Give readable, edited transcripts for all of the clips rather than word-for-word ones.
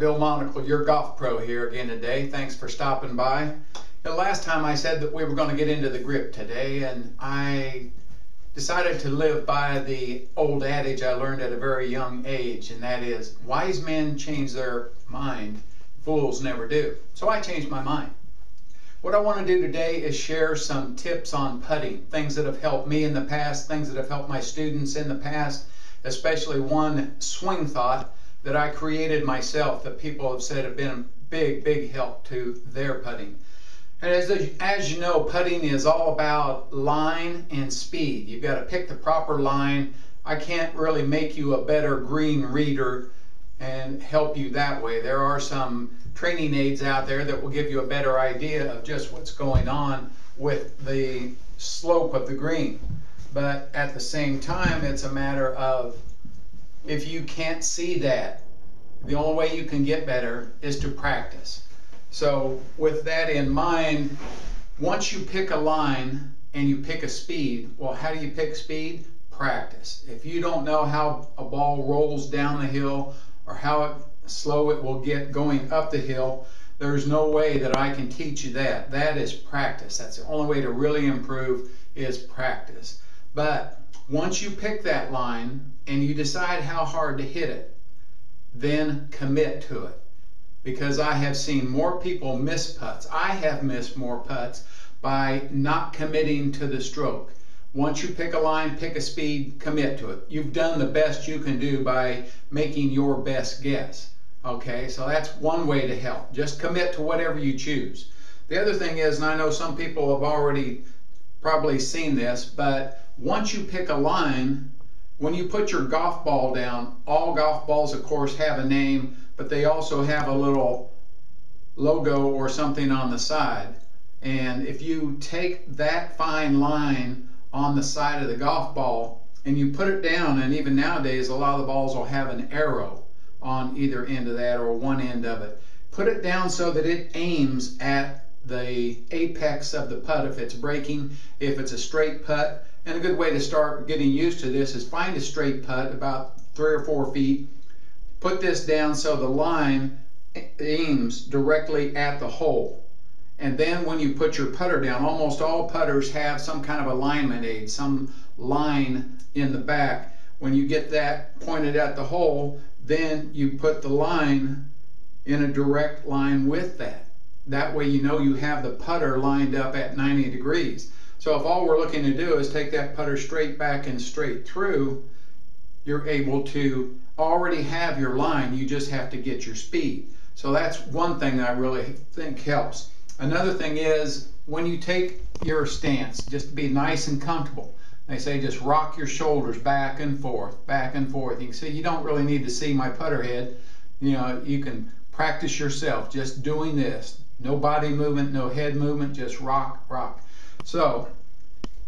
Bill Monacle, your golf pro here again today. Thanks for stopping by. The last time I said that we were going to get into the grip today, and I decided to live by the old adage I learned at a very young age, and that is, wise men change their mind, fools never do. So I changed my mind. What I want to do today is share some tips on putting, things that have helped me in the past, things that have helped my students in the past, especially one swing thought that I created myself that people have said have been a big help to their putting. And as you know, putting is all about line and speed. You've got to pick the proper line. I can't really make you a better green reader and help you that way. There are some training aids out there that will give you a better idea of just what's going on with the slope of the green. But at the same time, it's a matter of, if you can't see that, the only way you can get better is to practice. So with that in mind, once you pick a line and you pick a speed, well, how do you pick speed? Practice. If you don't know how a ball rolls down the hill or how slow it will get going up the hill, there's no way that I can teach you that. That is practice. That's the only way to really improve is practice. But once you pick that line and you decide how hard to hit it, then commit to it. Because I have seen more people miss putts. I have missed more putts by not committing to the stroke. Once you pick a line, pick a speed, commit to it. You've done the best you can do by making your best guess. Okay, so that's one way to help. Just commit to whatever you choose. The other thing is, and I know some people have already probably seen this, but once you pick a line, when you put your golf ball down, all golf balls of course have a name, but they also have a little logo or something on the side. And if you take that fine line on the side of the golf ball and you put it down, and even nowadays a lot of the balls will have an arrow on either end of that or one end of it. Put it down so that it aims at the apex of the putt if it's breaking, if it's a straight putt. And a good way to start getting used to this is find a straight putt about 3 or 4 feet. Put this down so the line aims directly at the hole. And then when you put your putter down, almost all putters have some kind of alignment aid, some line in the back. When you get that pointed at the hole, then you put the line in a direct line with that. That way you know you have the putter lined up at 90 degrees. So if all we're looking to do is take that putter straight back and straight through, you're able to already have your line. You just have to get your speed. So that's one thing that I really think helps. Another thing is, when you take your stance, just be nice and comfortable. They say just rock your shoulders back and forth, back and forth. You can see, you don't really need to see my putter head. You know, you can practice yourself just doing this. No body movement, no head movement, just rock, rock. So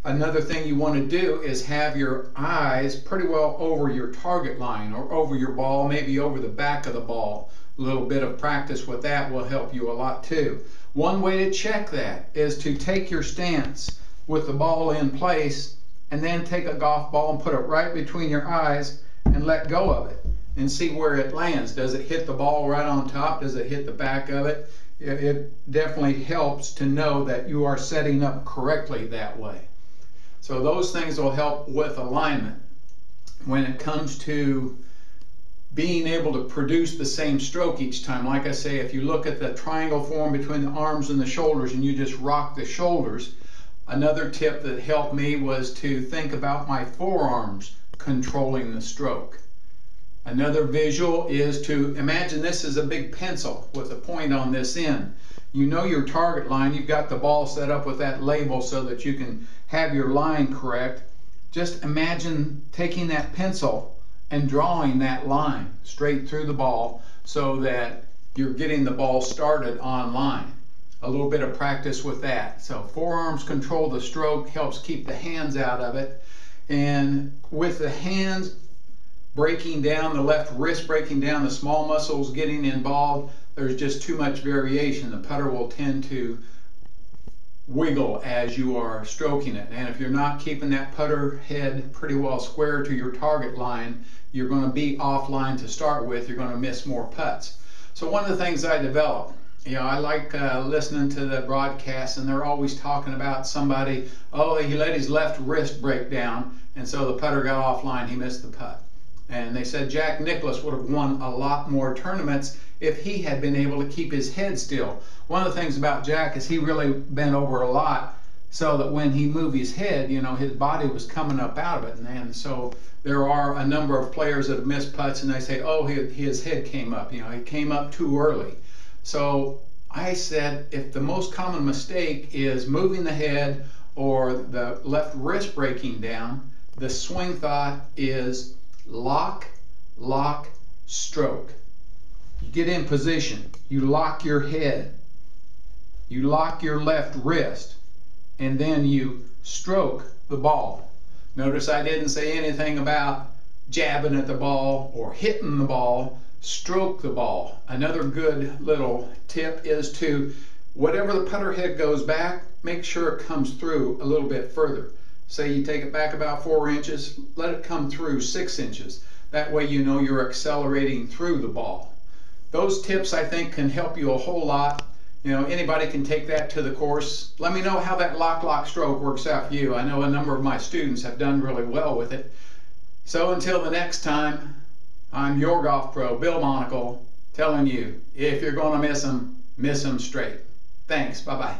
another thing you want to do is have your eyes pretty well over your target line or over your ball, maybe over the back of the ball. A little bit of practice with that will help you a lot too. One way to check that is to take your stance with the ball in place and then take a golf ball and put it right between your eyes and let go of it and see where it lands. Does it hit the ball right on top? Does it hit the back of it? It definitely helps to know that you are setting up correctly that way. So those things will help with alignment. When it comes to being able to produce the same stroke each time, like I say, if you look at the triangle form between the arms and the shoulders and you just rock the shoulders, another tip that helped me was to think about my forearms controlling the stroke. Another visual is to imagine this is a big pencil with a point on this end. You know your target line. You've got the ball set up with that label so that you can have your line correct. Just imagine taking that pencil and drawing that line straight through the ball so that you're getting the ball started on line. A little bit of practice with that. So forearms control the stroke, helps keep the hands out of it. And with the hands breaking down, the left wrist breaking down, the small muscles getting involved, there's just too much variation. The putter will tend to wiggle as you are stroking it. And if you're not keeping that putter head pretty well square to your target line, you're going to be offline to start with. You're going to miss more putts. So one of the things I developed, I like listening to the broadcasts, and they're always talking about somebody, oh, he let his left wrist break down, and so the putter got offline, he missed the putt. And they said Jack Nicklaus would have won a lot more tournaments if he had been able to keep his head still. One of the things about Jack is he really bent over a lot, so that when he moved his head, his body was coming up out of it. And so there are a number of players that have missed putts, and they say, oh, his head came up. He came up too early. So I said, if the most common mistake is moving the head or the left wrist breaking down, the swing thought is lock, lock, stroke. You get in position, you lock your head, you lock your left wrist, and then you stroke the ball. Notice I didn't say anything about jabbing at the ball or hitting the ball. Stroke the ball. Another good little tip is to, whatever the putter head goes back, make sure it comes through a little bit further. Say you take it back about 4 inches, let it come through 6 inches. That way you know you're accelerating through the ball. Those tips, I think, can help you a whole lot. Anybody can take that to the course. Let me know how that lock stroke works out for you. I know a number of my students have done really well with it. So until the next time, I'm your golf pro, Bill Monacle, telling you, if you're going to miss them straight. Thanks. Bye-bye.